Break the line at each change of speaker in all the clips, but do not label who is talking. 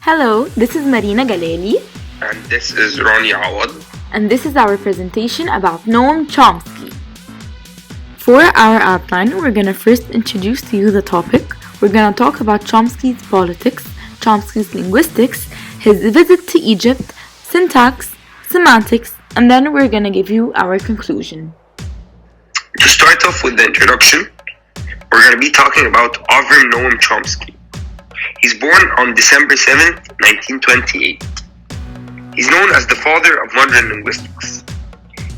Hello, this is Marina Galali,
And this is Ronnie Awad.
and this is our presentation about Noam Chomsky. For our outline, we're going to first introduce to you the topic. We're going to talk about Chomsky's politics, Chomsky's linguistics, his visit to Egypt, syntax, semantics, and then we're going to give you our conclusion.
To start off with the introduction, we're going to be talking about Noam Chomsky. He's born on December 7th, 1928. He's known as the father of modern linguistics.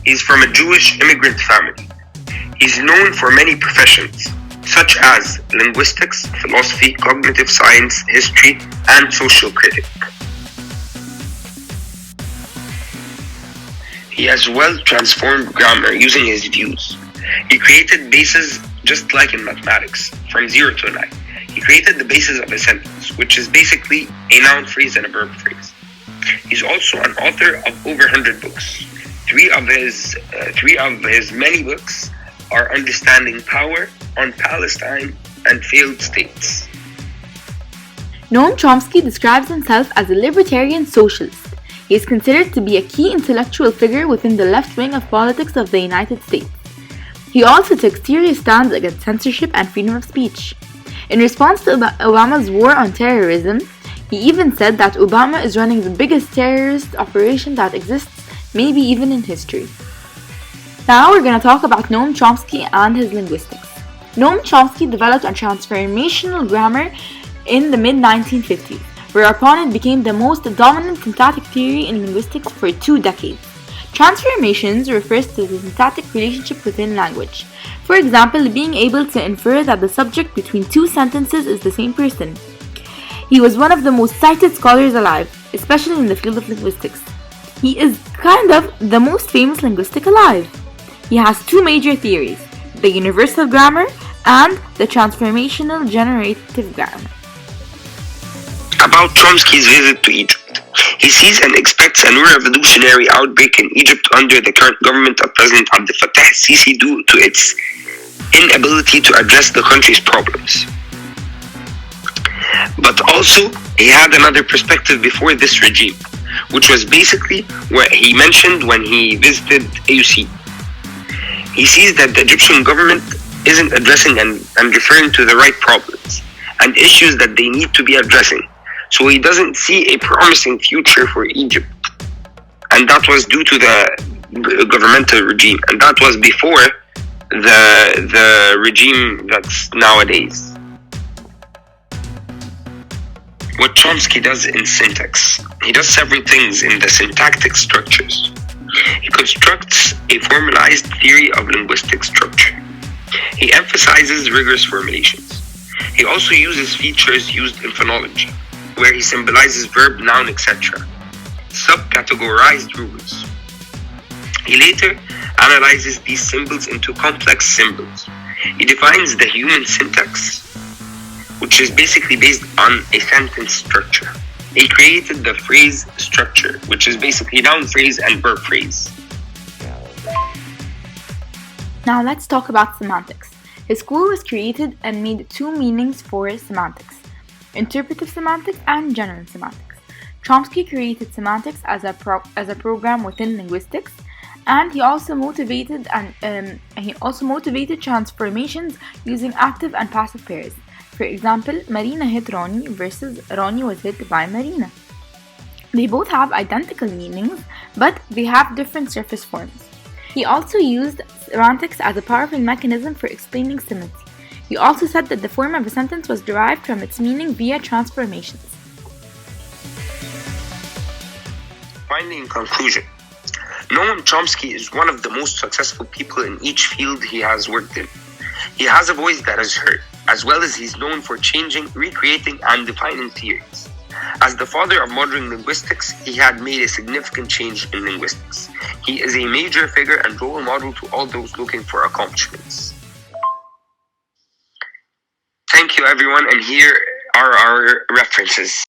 He's from a Jewish immigrant family. He's known for many professions, such as linguistics, philosophy, cognitive science, history, and social critic. He has well transformed grammar using his views. He created bases just like in mathematics, from 0 to 9. He created the basis of a sentence, which is basically a noun phrase and a verb phrase. He's also an author of over 100 books. Three of his many books are Understanding Power, On Palestine, and Failed States.
Noam Chomsky describes himself as a libertarian socialist. He is considered to be a key intellectual figure within the left wing of politics of the United States. He also took serious stands against censorship and freedom of speech. In response to Obama's war on terrorism, he even said that Obama is running the biggest terrorist operation that exists, maybe even in history. Now we're going to talk about Noam Chomsky and his linguistics. Noam Chomsky developed a transformational grammar in the mid-1950s, whereupon it became the most dominant syntactic theory in linguistics for 2 decades. Transformations refers to the syntactic relationship within language. For example, being able to infer that the subject between 2 sentences is the same person. He was one of the most cited scholars alive, especially in the field of linguistics. He is kind of the most famous linguistic alive. He has 2 major theories, the universal grammar and the transformational generative grammar.
About Chomsky's visit to Egypt. He sees and expects a new revolutionary outbreak in Egypt under the current government of President Abdel Fattah al-Sisi due to its inability to address the country's problems. But also, he had another perspective before this regime, which was basically what he mentioned when he visited AUC. He sees that the Egyptian government isn't addressing and referring to the right problems and issues that they need to be addressing. So he doesn't see a promising future for Egypt. And that was due to the governmental regime. And that was before the regime that's nowadays. What Chomsky does in syntax. He does several things in the syntactic structures. He constructs a formalized theory of linguistic structure. He emphasizes rigorous formulations. He also uses features used in phonology, where he symbolizes verb, noun, etc. Subcategorized rules. He later analyzes these symbols into complex symbols. He defines the human syntax, which is basically based on a sentence structure. He created the phrase structure, which is basically noun phrase and verb phrase.
Now let's talk about semantics. His school was created and made 2 meanings for semantics: interpretive semantics and general semantics. Chomsky created semantics as a program within linguistics, and he also motivated transformations using active and passive pairs. For example, Marina hit Ronnie versus Ronnie was hit by Marina. They both have identical meanings, but they have different surface forms. He also used semantics as a powerful mechanism for explaining symmetry. He also said that the form of a sentence was derived from its meaning via transformations.
Finally, in conclusion, Noam Chomsky is one of the most successful people in each field he has worked in. He has a voice that is heard, as well as he's known for changing, recreating, and defining theories. As the father of modern linguistics, he had made a significant change in linguistics. He is a major figure and role model to all those looking for accomplishments. Thank you, everyone, and here are our references.